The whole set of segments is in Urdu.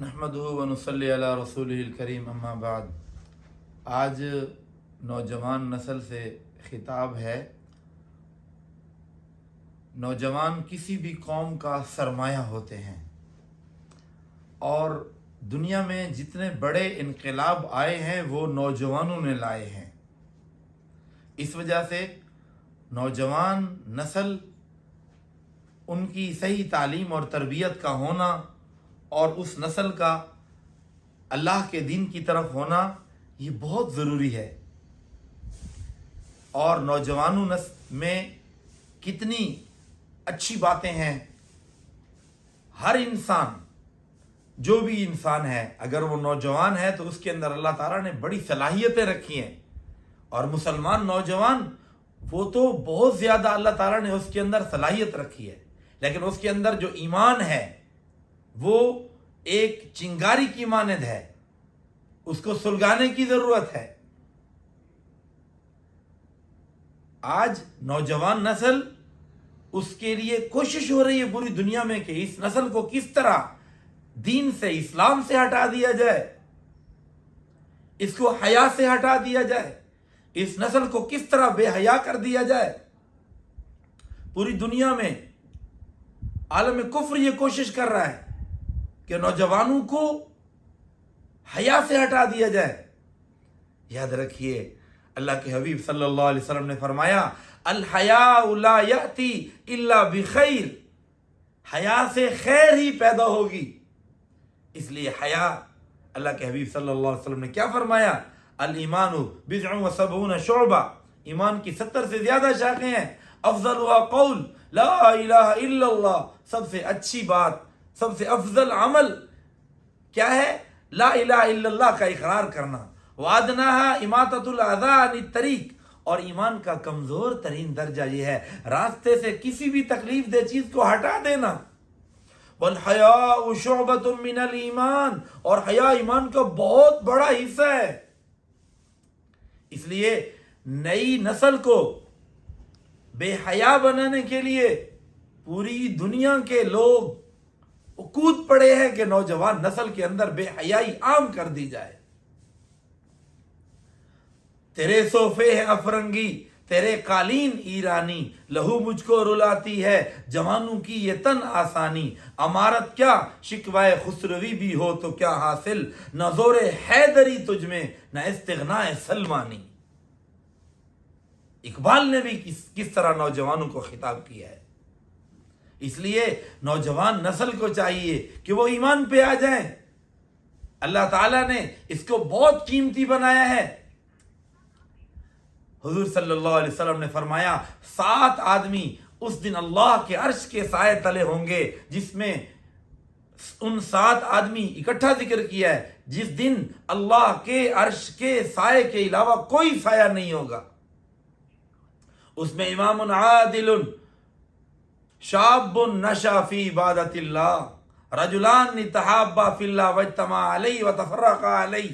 نحمدہ و نصلی علی رسولہ الکریم اما بعد۔ آج نوجوان نسل سے خطاب ہے۔ نوجوان کسی بھی قوم کا سرمایہ ہوتے ہیں، اور دنیا میں جتنے بڑے انقلاب آئے ہیں وہ نوجوانوں نے لائے ہیں۔ اس وجہ سے نوجوان نسل، ان کی صحیح تعلیم اور تربیت کا ہونا اور اس نسل کا اللہ کے دین کی طرف ہونا یہ بہت ضروری ہے۔ اور نوجوانوں میں کتنی اچھی باتیں ہیں۔ ہر انسان، جو بھی انسان ہے، اگر وہ نوجوان ہے تو اس کے اندر اللہ تعالیٰ نے بڑی صلاحیتیں رکھی ہیں۔ اور مسلمان نوجوان وہ تو بہت زیادہ اللہ تعالیٰ نے اس کے اندر صلاحیت رکھی ہے، لیکن اس کے اندر جو ایمان ہے وہ ایک چنگاری کی مانند ہے، اس کو سلگانے کی ضرورت ہے۔ آج نوجوان نسل، اس کے لیے کوشش ہو رہی ہے پوری دنیا میں کہ اس نسل کو کس طرح دین سے، اسلام سے ہٹا دیا جائے، اس کو حیا سے ہٹا دیا جائے، اس نسل کو کس طرح بے حیا کر دیا جائے۔ پوری دنیا میں عالم کفر یہ کوشش کر رہا ہے کہ نوجوانوں کو حیا سے ہٹا دیا جائے۔ یاد رکھیے، اللہ کے حبیب صلی اللہ علیہ وسلم نے فرمایا، الحیاء لا یأتی الا بخیر، حیا سے خیر ہی پیدا ہوگی۔ اس لیے حیا، اللہ کے حبیب صلی اللہ علیہ وسلم نے کیا فرمایا؟ الایمان بضع و سبعون شعبہ، ایمان کی 70 سے زیادہ شاخیں ہیں۔ افضلها قول لا الہ الا اللہ، سب سے اچھی بات، سب سے افضل عمل کیا ہے؟ لا الہ الا اللہ کا اقرار کرنا۔ وادناها اماطۃ الاذی عن الطریق، اور ایمان کا کمزور ترین درجہ یہ ہے راستے سے کسی بھی تکلیف دہ چیز کو ہٹا دینا۔ والحیاء شعبۃ من الایمان، اور حیا ایمان کا بہت بڑا حصہ ہے۔ اس لیے نئی نسل کو بے حیا بنانے کے لیے پوری دنیا کے لوگ کود پڑے ہیں کہ نوجوان نسل کے اندر بے حیائی عام کر دی جائے۔ تیرے صوفے ہے افرنگی، تیرے قالین ایرانی، لہو مجھ کو رلاتی ہے جوانوں کی یہ تن آسانی۔ امارت کیا شکوائے خسروی بھی ہو تو کیا حاصل، نہ زور حیدری تجھ میں نہ استغناء سلمانی۔ اقبال نے بھی کس طرح نوجوانوں کو خطاب کیا ہے۔ اس لیے نوجوان نسل کو چاہیے کہ وہ ایمان پہ آ جائیں۔ اللہ تعالیٰ نے اس کو بہت قیمتی بنایا ہے۔ حضور صلی اللہ علیہ وسلم نے فرمایا، 7 آدمی اس دن اللہ کے عرش کے سائے تلے ہوں گے، جس میں ان 7 آدمی اکٹھا ذکر کیا ہے، جس دن اللہ کے عرش کے سائے کے علاوہ کوئی سایہ نہیں ہوگا۔ اس میں امام عادل، شاب نشا فی عبادت اللہ، رجلان تحابا فی اللہ واجتمعا علیہ وتفرقا علیہ۔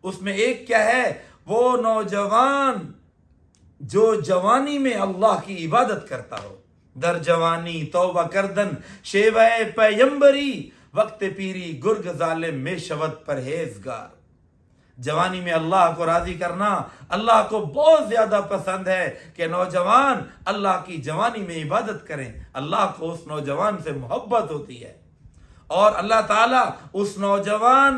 اس میں ایک کیا ہے؟ وہ نوجوان جو جوانی میں اللہ کی عبادت کرتا ہو، در جوانی توبہ کردن شیوہ پیمبری، وقت پیری گرگ ظالم میں شود پرہیزگار۔ جوانی میں اللہ کو راضی کرنا اللہ کو بہت زیادہ پسند ہے کہ نوجوان اللہ کی جوانی میں عبادت کریں۔ اللہ کو اس نوجوان سے محبت ہوتی ہے، اور اللہ تعالیٰ اس نوجوان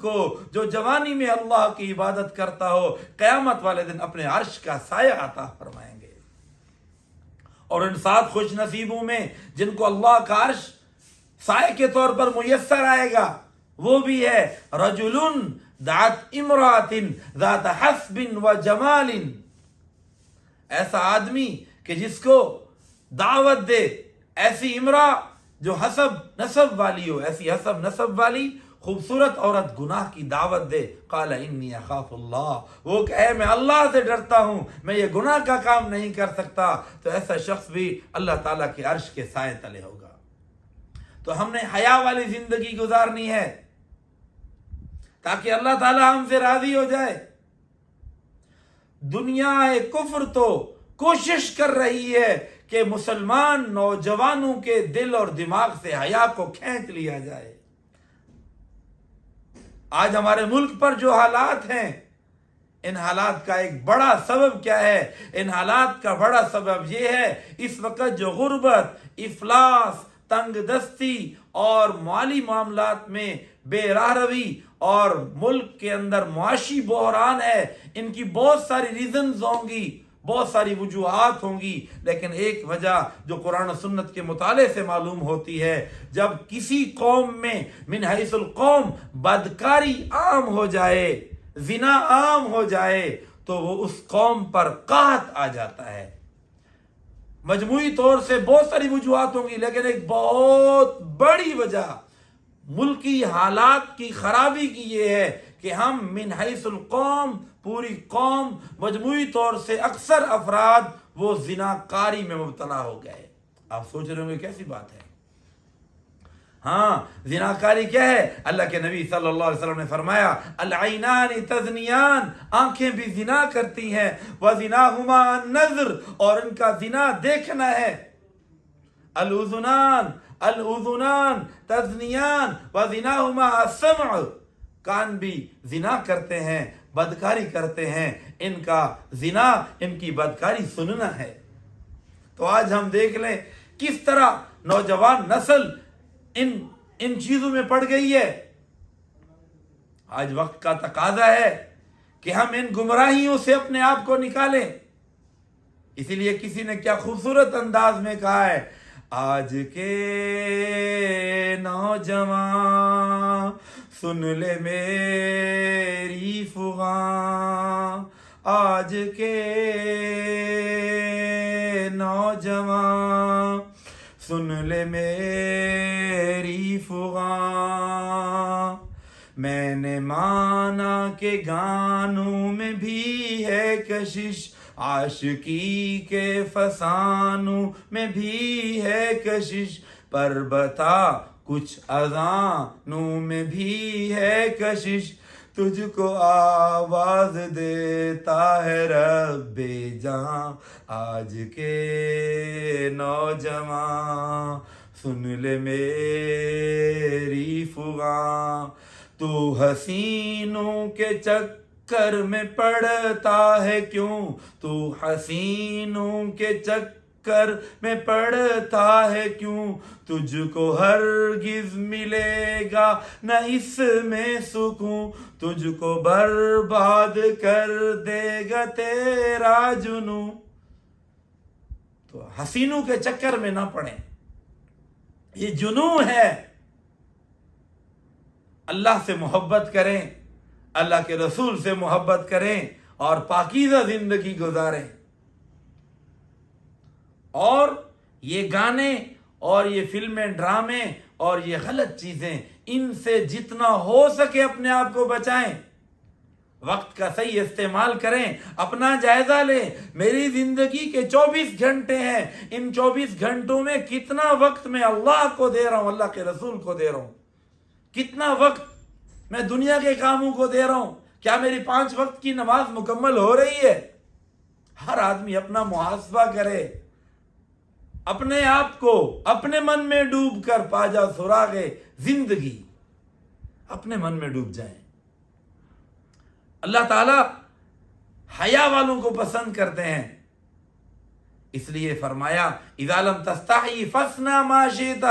کو جو جوانی میں اللہ کی عبادت کرتا ہو، قیامت والے دن اپنے عرش کا سایہ عطا فرمائیں گے۔ اور ان 7 خوش نصیبوں میں جن کو اللہ کا عرش سایہ کے طور پر میسر آئے گا، وہ بھی ہے رجل دعت امرات ذات حسب و جمال، ایسا آدمی کہ جس کو دعوت دے ایسی امرا جو حسب نسب والی ہو، ایسی حسب نسب والی خوبصورت عورت گناہ کی دعوت دے۔ قال انی اخاف اللہ، وہ کہے میں اللہ سے ڈرتا ہوں، میں یہ گناہ کا کام نہیں کر سکتا، تو ایسا شخص بھی اللہ تعالیٰ کے عرش کے سائے تلے ہوگا۔ تو ہم نے حیا والی زندگی گزارنی ہے تاکہ اللہ تعالیٰ ہم سے راضی ہو جائے۔ دنیا کفر تو کوشش کر رہی ہے کہ مسلمان نوجوانوں کے دل اور دماغ سے حیا کو کھینچ لیا جائے۔ آج ہمارے ملک پر جو حالات ہیں، ان حالات کا ایک بڑا سبب کیا ہے؟ ان حالات کا بڑا سبب یہ ہے، اس وقت جو غربت، افلاس، تنگ دستی اور مالی معاملات میں بے راہ روی اور ملک کے اندر معاشی بحران ہے۔ ان کی بہت ساری ریزنز ہوں گی، بہت ساری وجوہات ہوں گی، لیکن ایک وجہ جو قرآن و سنت کے مطالعے سے معلوم ہوتی ہے، جب کسی قوم میں من حیث القوم بدکاری عام ہو جائے، زنا عام ہو جائے، تو وہ اس قوم پر قحط آ جاتا ہے۔ مجموعی طور سے بہت ساری وجوہات ہوں گی، لیکن ایک بہت بڑی وجہ ملکی حالات کی خرابی کی یہ ہے کہ ہم من حیث القوم، پوری قوم، مجموعی طور سے اکثر افراد وہ زناکاری میں مبتلا ہو گئے۔ آپ سوچ رہے ہوں گے کیسی بات ہے؟ ہاں، زناکاری کیا ہے؟ اللہ کے نبی صلی اللہ علیہ وسلم نے فرمایا العینان تزنیان، آنکھیں بھی زنا کرتی ہیں، وزناہما النظر، اور ان کا زنا دیکھنا ہے۔ الاذنان تزنیان وزناہما السمع، کان بھی زنا کرتے ہیں، بدکاری کرتے ہیں، ان کا زنا، ان کی بدکاری سننا ہے۔ تو آج ہم دیکھ لیں کس طرح نوجوان نسل ان چیزوں میں پڑ گئی ہے۔ آج وقت کا تقاضا ہے کہ ہم ان گمراہیوں سے اپنے آپ کو نکالیں۔ اسی لیے کسی نے کیا خوبصورت انداز میں کہا ہے، آج کے نوجوان سن لے میری فغاں، آج کے نوجوان سن لے میری فغاں، میں نے مانا کہ گانوں میں بھی ہے کشش، عاشقی کے فسانوں میں بھی ہے کشش، پر بتا کچھ اذانوں میں بھی ہے کشش، تجھ کو آواز دیتا ہے رب جہاں، آج کے نوجوان سن لے میری فغاں، تو حسینوں کے چکر میں پڑتا ہے کیوں، تو حسینوں کے چکر میں پڑتا ہے کیوں، تجھ کو ہرگز ملے گا نہ اس میں سکون، تجھ کو برباد کر دے گا تیرا جنون۔ تو حسینوں کے چکر میں نہ پڑیں، یہ جنون ہے۔ اللہ سے محبت کریں، اللہ کے رسول سے محبت کریں اور پاکیزہ زندگی گزاریں۔ اور یہ گانے اور یہ فلمیں، ڈرامے اور یہ غلط چیزیں، ان سے جتنا ہو سکے اپنے آپ کو بچائیں۔ وقت کا صحیح استعمال کریں، اپنا جائزہ لیں۔ میری زندگی کے 24 گھنٹے ہیں، ان 24 گھنٹوں میں کتنا وقت میں اللہ کو دے رہا ہوں، اللہ کے رسول کو دے رہا ہوں، کتنا وقت میں دنیا کے کاموں کو دے رہا ہوں، کیا میری 5 وقت کی نماز مکمل ہو رہی ہے؟ ہر آدمی اپنا محاسبہ کرے، اپنے آپ کو اپنے من میں ڈوب کر پا جا سراغ زندگی، اپنے من میں ڈوب جائیں۔ اللہ تعالیٰ حیا والوں کو پسند کرتے ہیں، اس لیے فرمایا اذا لم تستحی فاصنع ما شئت،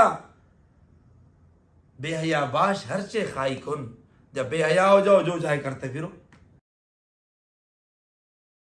بے حیا باش ہر چے خائی کن، جب بے حیا ہو جاؤ جو چاہے کرتے پھرو۔